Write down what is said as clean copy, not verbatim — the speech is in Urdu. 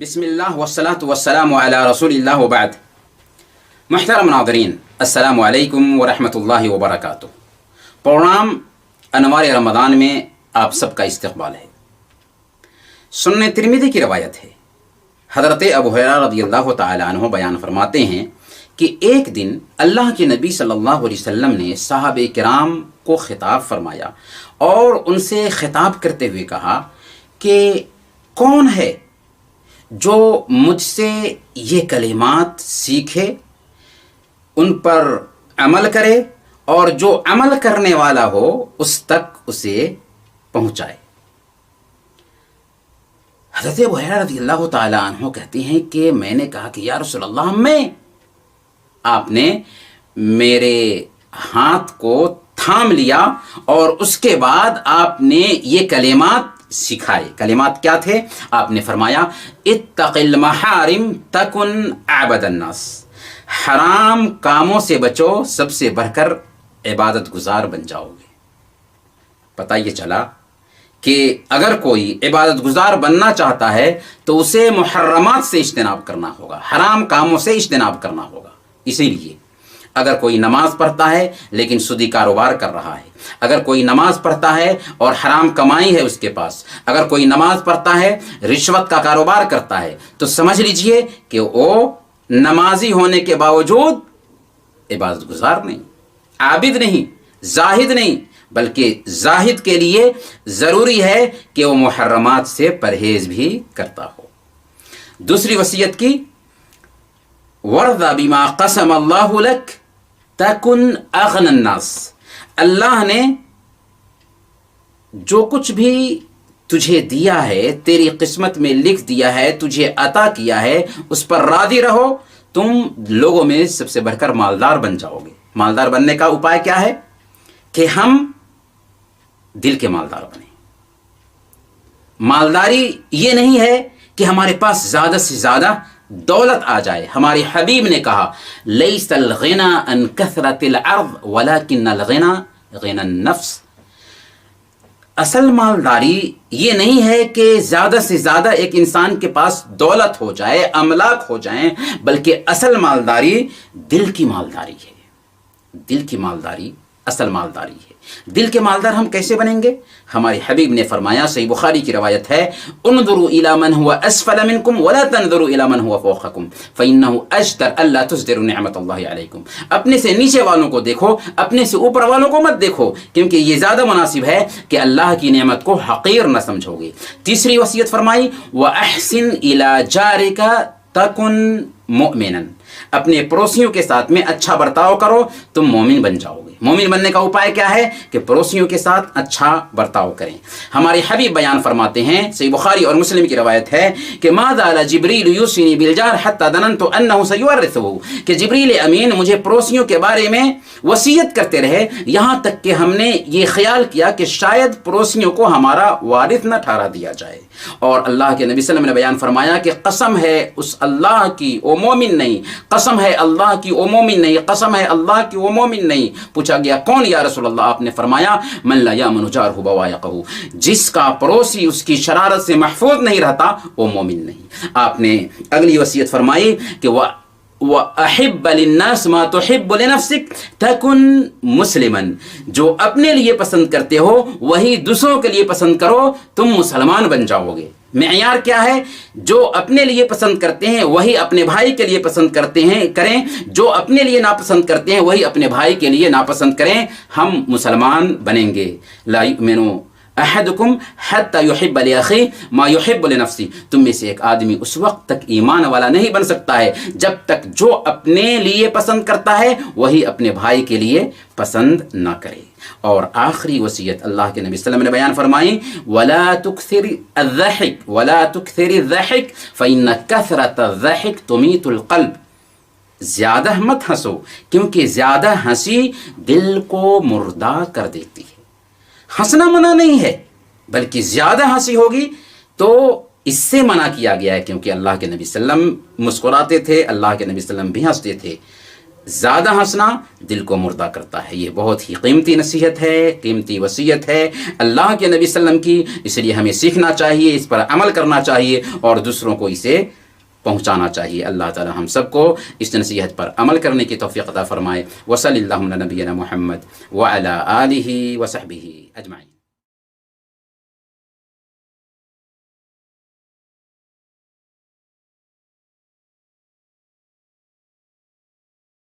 بسم اللہ والصلاة والسلام علی رسول اللہ وبعد. محترم ناظرین، السلام علیکم ورحمۃ اللہ وبرکاتہ. پروگرام انوار رمضان میں آپ سب کا استقبال ہے. سنن ترمذی کی روایت ہے، حضرت ابو ہریرہ رضی اللہ تعالی عنہ بیان فرماتے ہیں کہ ایک دن اللہ کے نبی صلی اللہ علیہ وسلم نے صحابہ کرام کو خطاب فرمایا اور ان سے خطاب کرتے ہوئے کہا کہ کون ہے جو مجھ سے یہ کلمات سیکھے، ان پر عمل کرے اور جو عمل کرنے والا ہو اس تک اسے پہنچائے. حضرت ابو ہریرہ رضی اللہ تعالی عنہ کہتے ہیں کہ میں نے کہا کہ یا رسول اللہ میں. آپ نے میرے ہاتھ کو تھام لیا اور اس کے بعد آپ نے یہ کلمات سکھائے. کلمات کیا تھے؟ آپ نے فرمایا اتق المحارم تکن اعبد الناس. حرام کاموں سے بچو، سب سے بڑھ کر عبادت گزار بن جاؤ گے. پتہ یہ چلا کہ اگر کوئی عبادت گزار بننا چاہتا ہے تو اسے محرمات سے اجتناب کرنا ہوگا، حرام کاموں سے اجتناب کرنا ہوگا. اسی لیے اگر کوئی نماز پڑھتا ہے لیکن سودی کاروبار کر رہا ہے، اگر کوئی نماز پڑھتا ہے اور حرام کمائی ہے اس کے پاس، اگر کوئی نماز پڑھتا ہے رشوت کا کاروبار کرتا ہے، تو سمجھ لیجئے کہ وہ نمازی ہونے کے باوجود عبادت گزار نہیں، عابد نہیں، زاہد نہیں، بلکہ زاہد کے لیے ضروری ہے کہ وہ محرمات سے پرہیز بھی کرتا ہو. دوسری وصیت کی وَرْضَ بِمَا قَسَمَ اللَّهُ لَكَ تَكُنْ أَغْنَى النَّاسِ. اللہ نے جو کچھ بھی تجھے دیا ہے، تیری قسمت میں لکھ دیا ہے، تجھے عطا کیا ہے، اس پر راضی رہو. تم لوگوں میں سب سے بڑھ کر مالدار بن جاؤ گے. مالدار بننے کا اپائے کیا ہے؟ کہ ہم دل کے مالدار بنیں. مالداری یہ نہیں ہے کہ ہمارے پاس زیادہ سے زیادہ دولت آ جائے. ہمارے حبیب نے کہا لیس الغنى عن کثرت العرض ولكن الغنى غنى النفس. اصل مالداری یہ نہیں ہے کہ زیادہ سے زیادہ ایک انسان کے پاس دولت ہو جائے، املاک ہو جائیں، بلکہ اصل مالداری دل کی مالداری ہے. دل کی مالداری اصل مالداری ہے. دل کے مالدار ہم کیسے بنیں گے؟ ہمارے حبیب نے فرمایا، صحیح بخاری کی روایت ہے، انظروا الی من هو اسفل منکم ولا تنظروا الی من هو فوقکم فانه اجدر الا تصدروا نعمت اللہ علیکم. اپنے سے نیچے والوں کو دیکھو، اپنے سے اوپر والوں کو مت دیکھو، کیونکہ یہ زیادہ مناسب ہے کہ اللہ کی نعمت کو حقیر نہ سمجھو گے. تیسری وصیت فرمائی واحسن الی جارک تکن مؤمنا. اپنے پڑوسیوں کے ساتھ میں اچھا برتاؤ کرو، تم مومن بن جاؤ گے. مومن بننے کا اپائے کیا ہے؟ کہ پڑوسیوں کے ساتھ اچھا برتاؤ کریں. ہمارے حبیب بیان فرماتے ہیں، صحیح بخاری اور مسلم کی روایت ہے کہ ما زال جبریل یوصینی بالجار حتی ظننت انہ سیورثہ. کہ جبریل امین مجھے پڑوسیوں کے بارے میں وصیت کرتے رہے، یہاں تک کہ ہم نے یہ خیال کیا کہ شاید پڑوسیوں کو ہمارا وارث نہ ٹھہرا دیا جائے. اور اللہ کے نبی صلی اللہ علیہ وسلم نے بیان فرمایا کہ قسم ہے اس اللہ کی وہ مومن نہیں، قسم ہے اللہ کی وہ مومن نہیں، قسم ہے اللہ کی وہ مومن نہیں. پوچھا گیا کون یا رسول اللہ؟ آپ نے فرمایا من لا یامن جارہ بوائقہ. جس کا پڑوسی اس کی شرارت سے محفوظ نہیں رہتا وہ مومن نہیں. آپ نے اگلی وصیت فرمائی کہ وَأَحِبَّ لِلنَّاسِ مَا تُحِبُّ لِنَفْسِكَ تَكُنْ مُسْلِمًا. جو اپنے لیے پسند کرتے ہو وہی دوسروں کے لیے پسند کرو، تم مسلمان بن جاؤ گے. معیار کیا ہے؟ جو اپنے لیے پسند کرتے ہیں وہی اپنے بھائی کے لیے پسند کرتے ہیں کریں، جو اپنے لیے ناپسند کرتے ہیں وہی اپنے بھائی کے لیے ناپسند کریں. ہم مسلمان بنیں گے. لا یؤمن احدکم حتی یحب لاخیہ ما یحب لنفسہ. تم میں سے ایک آدمی اس وقت تک ایمان والا نہیں بن سکتا ہے جب تک جو اپنے لیے پسند کرتا ہے وہی اپنے بھائی کے لیے پسند نہ کرے. اور آخری وصیت اللہ کے نبی صلی اللہ علیہ وسلم نے بیان فرمائی ولا تکثر الضحک ولا تکثر الضحک فإن کثرة الضحک تمیت القلب. زیادہ مت ہنسو کیونکہ زیادہ ہنسی دل کو مردہ کر دیتی ہے. ہنسنا منع نہیں ہے، بلکہ زیادہ ہنسی ہوگی تو اس سے منع کیا گیا ہے، کیونکہ اللہ کے نبی صلی اللہ علیہ وسلم مسکراتے تھے، اللہ کے نبی صلی اللہ علیہ وسلم بھی ہنستے تھے. زیادہ ہنسنا دل کو مردہ کرتا ہے. یہ بہت ہی قیمتی نصیحت ہے، قیمتی وصیت ہے اللہ کے نبی صلی اللہ علیہ وسلم کی. اس لیے ہمیں سیکھنا چاہیے، اس پر عمل کرنا چاہیے اور دوسروں کو اسے پہنچانا چاہیے. اللہ تعالی ہم سب کو اس نصیحت پر عمل کرنے کی توفیق عطا فرمائے. وصلی اللہ علی نبینا محمد وعلی آلہ وصحبہ اجمعین.